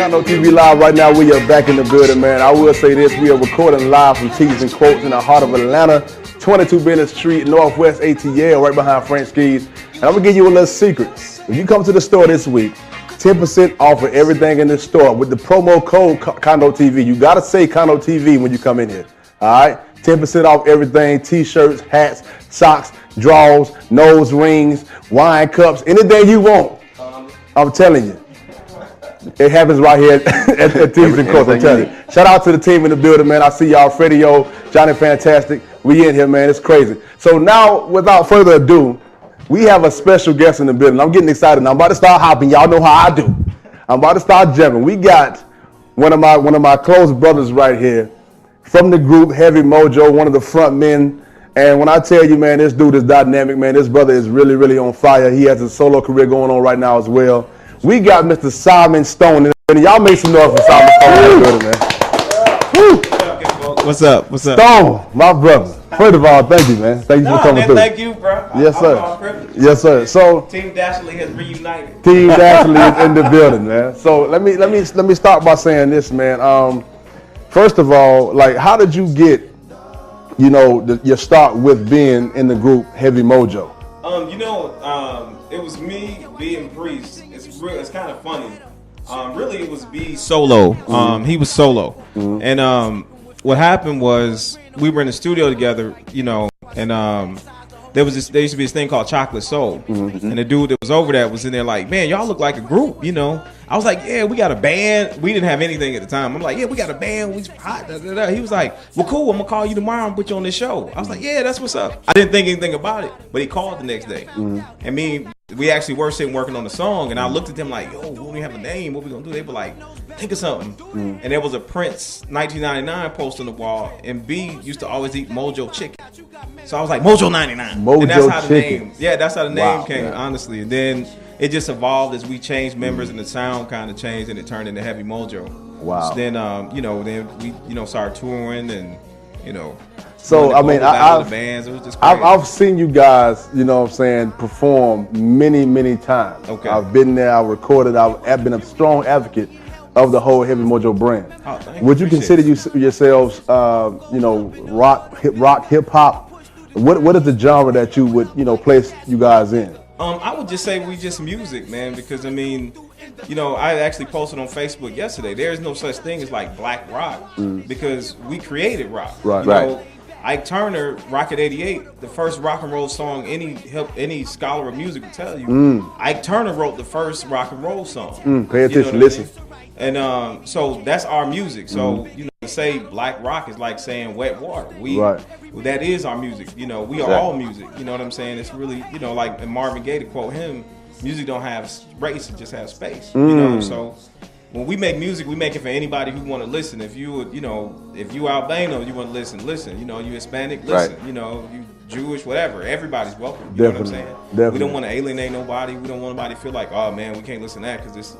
CondoTV Live right now. We are back in the building, man. I will say this. We are recording live from Tees and Quotes in the heart of Atlanta, 22 Bennett Street, Northwest ATL, right behind French Keys. And I'm going to give you a little secret. If you come to the store this week, 10% off of everything in the store with the promo code CondoTV. You got to say CondoTV when you come in here. All right? 10% off everything, T-shirts, hats, socks, drawers, nose rings, wine cups, anything you want. I'm telling you. It happens right here at Tees and Quotes. I'm telling you. Shout out to the team in the building, man. I see y'all, Freddie O, Johnny Fantastic. We in here, man. It's crazy. So now, without further ado, we have a special guest in the building. I'm getting excited now. I'm about to start hopping. Y'all know how I do. I'm about to start jumping. We got one of my close brothers right here from the group Heavy Mojo, one of the front men. And when I tell you, man, this dude is dynamic, man. This brother is really, really on fire. He has a solo career going on right now as well. We got Mr. Simon Stone. And y'all make some noise for Simon Stone in the building, man. What's up? What's up? Stone, my brother. First of all, thank you, man. Thank you for coming through. Thank you, bro. Yes, sir. Yes, sir. So Team Dashley has reunited. Team Dashley is in the building, man. So let me start by saying this, man. First of all, like, how did you get, your start with being in the group Heavy Mojo? It was me, B, and Priest. It's kind of funny. Really, it was B solo. He was solo, and what happened was we were in the studio together, and there used to be this thing called Chocolate Soul, and the dude that was over there was in there like, man, y'all look like a group, I was like, yeah, we got a band. We didn't have anything at the time. I'm like, yeah, we got a band. We hot. Da, da, da. He was like, well, cool. I'm gonna call you tomorrow and put you on this show. I was like, yeah, that's what's up. I didn't think anything about it, but he called the next day, and we actually were sitting working on the song, and I looked at them like, yo, we don't even have a name. What we gonna do? They were like, think of something. And there was a Prince 1999 post on the wall, and B used to always eat Mojo chicken. So I was like, Mojo 99. Mojo and that's how the chicken. that's how the name came, man. honestly. And then it just evolved as we changed members, and the sound kind of changed, and it turned into Heavy Mojo. Wow. So then, then we, started touring, and So I mean, the bands. It was just crazy. I've seen you guys, perform many, many times. Okay. I've been there. I recorded. I've been a strong advocate of the whole Heavy Mojo brand. Oh, thank Would you Appreciate consider yourselves, rock, hip hop? What is the genre that you would, place you guys in? I would just say we just music, man, because I actually posted on Facebook yesterday. There is no such thing as like black rock because we created rock. Right. Ike Turner, Rocket 88, the first rock and roll song any scholar of music will tell you. Ike Turner wrote the first rock and roll song. Pay attention, listen. And so that's our music. So to say black rock is like saying wet water. That is our music. We are all music. You know what I'm saying? It's really like in Marvin Gaye, to quote him, music don't have race, it just has space. So when we make music, we make it for anybody who want to listen. If you if you Albano, you want to listen. You Hispanic, listen. Right. You Jewish, whatever. Everybody's welcome. You Definitely. know what I'm saying? Definitely. We don't want to alienate nobody. We don't want nobody to feel like, oh man, we can't listen to that because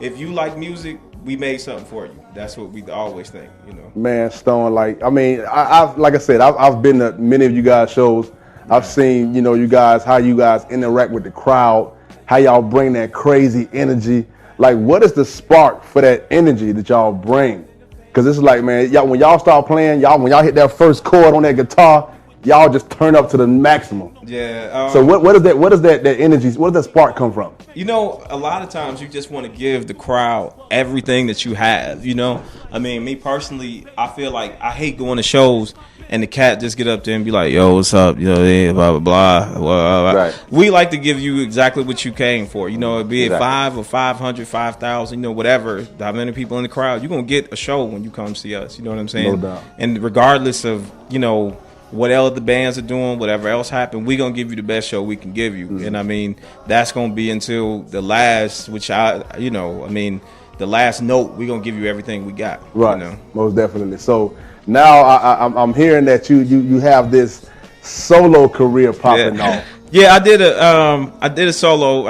if you like music, we made something for you. That's what we always think. Man, Stone, I've been to many of you guys' shows. I've seen, you guys, how you guys interact with the crowd, how y'all bring that crazy energy. Like, what is the spark for that energy that y'all bring? Because it's like, man, when y'all start playing, when y'all hit that first chord on that guitar, y'all just turn up to the maximum. Yeah. So what is that energy? Where does that spark come from? A lot of times you just want to give the crowd everything that you have. Me personally, I feel like I hate going to shows and the cat just get up there and be like, yo, what's up? Blah, blah, blah, blah. Right. We like to give you exactly what you came for. Be it 5 or 500, 5,000, whatever, how many people in the crowd, you're going to get a show when you come see us. You know what I'm saying? No doubt. And regardless of, what else the bands are doing, whatever else happened, we're going to give you the best show we can give you. And that's going to be until the last, the last note, we're going to give you everything we got. Right. Most definitely. So now I'm hearing that you have this solo career popping off. Yeah, I did a solo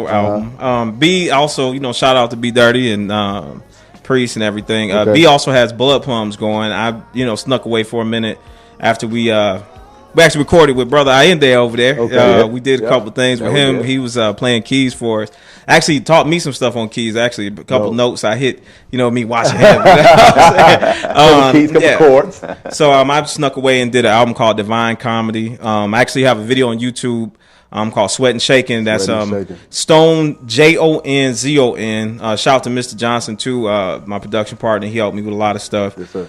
album. B also, shout out to B Dirty and Priest and everything. B also has Blood Plums going. I snuck away for a minute after we We actually recorded with Brother Allende over there. Okay, we did a couple things with him. He was playing keys for us. Actually taught me some stuff on keys. Actually, a couple notes I hit. Me watching him. Couple chords. So I snuck away and did an album called Divine Comedy. I actually have a video on YouTube called Sweat and Shaking. That's Stone JONZON. Shout out to Mr. Johnson too, my production partner. He helped me with a lot of stuff. Yes, sir.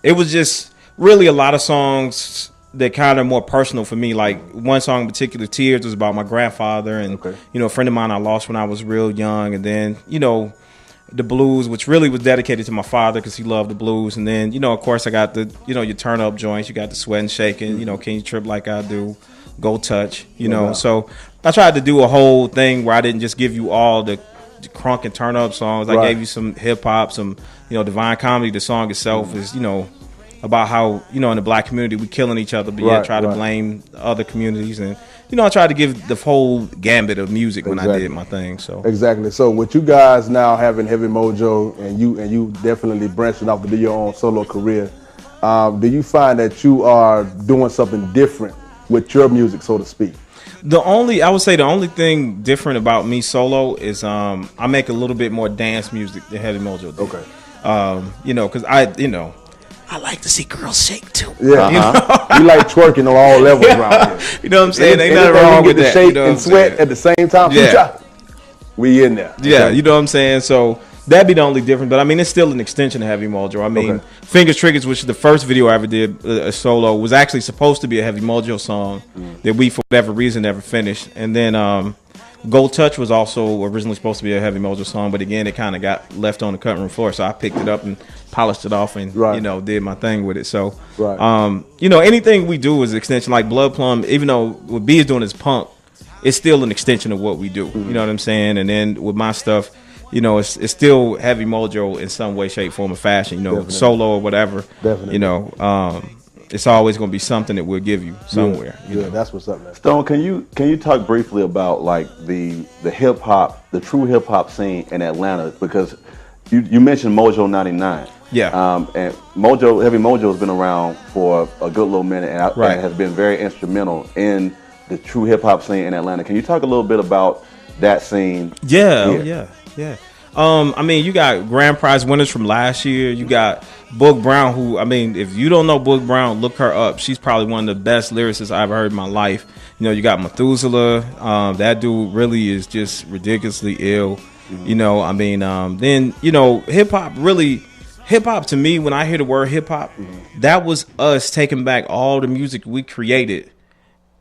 It was just really a lot of songs that kind of more personal for me. Like one song in particular, Tears, was about my grandfather, and a friend of mine I lost when I was real young. And then the blues, which really was dedicated to my father because he loved the blues. And then of course I got the your turn up joints. You got the Sweat and Shaking. Can You Trip Like I Do, Go Touch. So I tried to do a whole thing where I didn't just give you all the crunk and turn up songs. I gave you some hip hop, some Divine Comedy. The song itself is about how in the black community we killing each other, but yet try to blame other communities. And I tried to give the whole gambit of music when I did my thing. So exactly. So with you guys now having Heavy Mojo, and you definitely branching off to do your own solo career, do you find that you are doing something different with your music, so to speak? I would say the only thing different about me solo is I make a little bit more dance music than Heavy Mojo did. Okay. Because I like to see girls shake too. Yeah, you like twerking on all levels around here. You know what I'm saying? Ain't nothing wrong with that. Shake and sweat at the same time. Yeah, we in there. Yeah, you know what I'm saying? So that'd be the only difference. But I mean, it's still an extension of Heavy Mojo. I mean, Fingers Triggers, which is the first video I ever did a solo, was actually supposed to be a Heavy Mojo song that we, for whatever reason, never finished. And then Go Touch was also originally supposed to be a Heavy Mojo song, but again, it kind of got left on the cutting room floor. So I picked it up and polished it off and did my thing with it. So anything we do is an extension. Like Blood Plum, even though what B is doing is punk, it's still an extension of what we do. You know what I'm saying? And then with my stuff, it's still Heavy Mojo in some way, shape, form, or fashion. Solo or whatever. Definitely. It's always going to be something that we'll give you somewhere. Yeah, that's what's up, man. Stone, can you talk briefly about like the hip hop, the true hip hop scene in Atlanta? Because you mentioned Mojo 99. Yeah. And Heavy Mojo has been around for a good little minute, and has been very instrumental in the true hip hop scene in Atlanta. Can you talk a little bit about that scene? Yeah. I mean, you got grand prize winners from last year. You got Book Brown, who, I mean, if you don't know Book Brown, look her up. She's probably one of the best lyricists I've heard in my life. You got Methuselah. That dude really is just ridiculously ill. Then hip hop to me, when I hear the word hip hop, that was us taking back all the music we created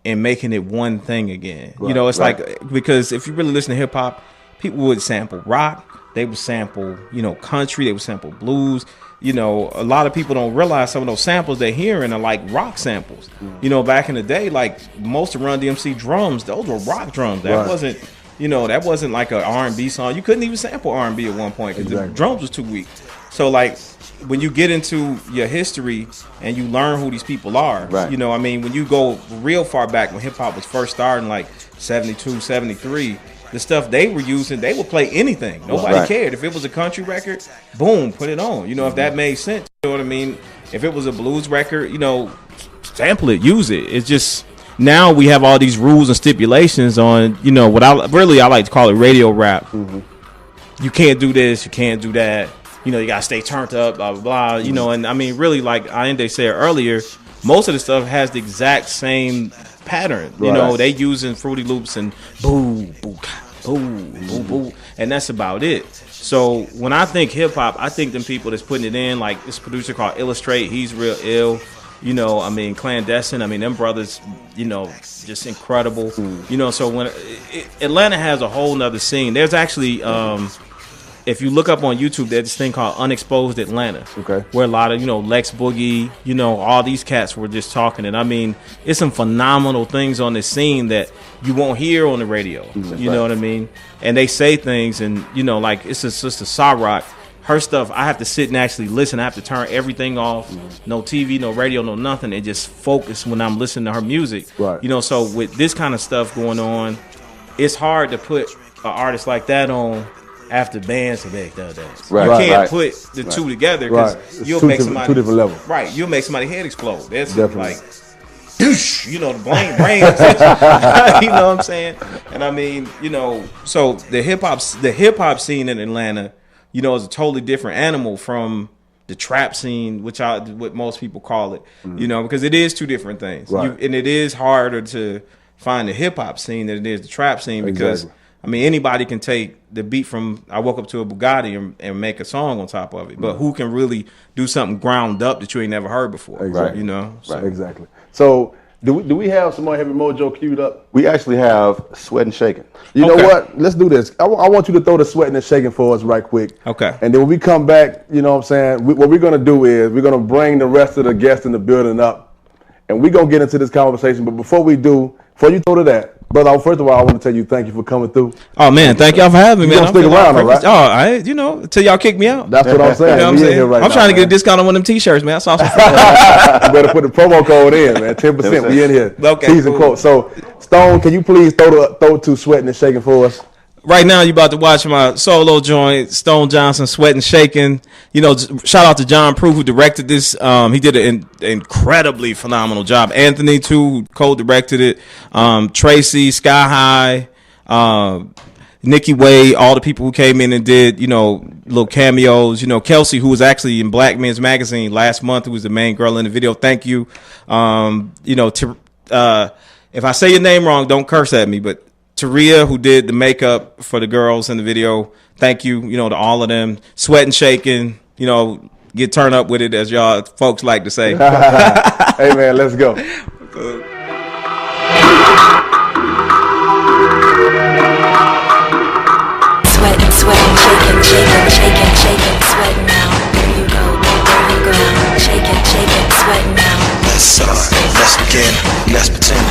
and making it one thing again. Like, because if you really listen to hip hop, people would sample rock. They would sample, country. They would sample blues. A lot of people don't realize some of those samples they're hearing are like rock samples. Back in the day, like most of Run DMC drums, those were rock drums. That wasn't, that wasn't like an R&B song. You couldn't even sample R&B at one point because the drums was too weak. So like when you get into your history and you learn who these people are, when you go real far back when hip hop was first starting, like 72, 73, the stuff they were using, they would play anything. Nobody cared. If it was a country record, boom, put it on. If that made sense, you know what I mean? If it was a blues record, sample it, use it. It's just now we have all these rules and stipulations on, what I like to call it radio rap. You can't do this, you can't do that. You gotta stay turned up, blah, blah, blah. And I mean, really, like Allende said earlier, most of the stuff has the exact same pattern. They using Fruity Loops and boo, boo, boo, boo, boo, and that's about it. So when I think hip hop, I think them people that's putting it in, like this producer called Illustrate, he's real ill. Clandestine, them brothers, just incredible. So when Atlanta has a whole nother scene. There's actually if you look up on YouTube, there's this thing called Unexposed Atlanta, where a lot of, Lex Boogie, all these cats were just talking. And I mean, it's some phenomenal things on this scene that you won't hear on the radio. You know what I mean? And they say things and, like it's a Sister Rock. Her stuff, I have to sit and actually listen. I have to turn everything off. No TV, no radio, no nothing. And just focus when I'm listening to her music. So with this kind of stuff going on, it's hard to put an artist like that on after bands have done that. You can't put the two together because you'll make somebody two different levels. You'll make somebody's head explode. That's definitely. like douche, you know, the brain attention. You know what I'm saying? And I mean, you know, so the hip hop scene in Atlanta, you know, is a totally different animal from the trap scene, what most people call it, you know, because it is two different things. Right. And it is harder to find the hip hop scene than it is the trap scene because, I mean, anybody can take the beat from I Woke Up to a Bugatti and make a song on top of it. But who can really do something ground up that you ain't never heard before? Exactly. You know? So. Right. Exactly. So do we have some more Heavy Mojo queued up? We actually have Sweat and Shaking. You know what? Let's do this. I want you to throw the Sweating and Shaking for us right quick. Okay. And then when we come back, you know what I'm saying, what we're going to do is we're going to bring the rest of the guests in the building up, and we're going to get into this conversation. But before you throw to that, brother, first of all, I want to tell you thank you for coming through. Oh, man, thank y'all for having me, man. You gonna stick around, right? Oh, you know, until y'all kick me out. That's what I'm saying. You know what I'm saying? Here right I'm now, trying to man. get a discount on one of them T-shirts, man. I saw some. You better put the promo code in, man. 10%. We in here. Okay, T's and cool. quotes. So, Stone, can you please throw to Sweating and Shaking for us? Right now, you about to watch my solo joint, Stone Johnson, Sweat and Shaking. You know, shout out to John Prue, who directed this. He did an incredibly phenomenal job. Anthony, too, who co-directed it. Tracy, Sky High, Nikki Wade, all the people who came in and did, you know, little cameos. You know, Kelsey, who was actually in Black Men's Magazine last month, who was the main girl in the video. Thank you. You know, if I say your name wrong, don't curse at me, but Taria, who did the makeup for the girls in the video, thank you, you know, to all of them. Sweat and Shaking, you know, get turned up with it, as y'all folks like to say. Hey, man, let's go. Sweating, shaking, sweating now. There you go, shake it, sweating now. Let's begin, let's pretend.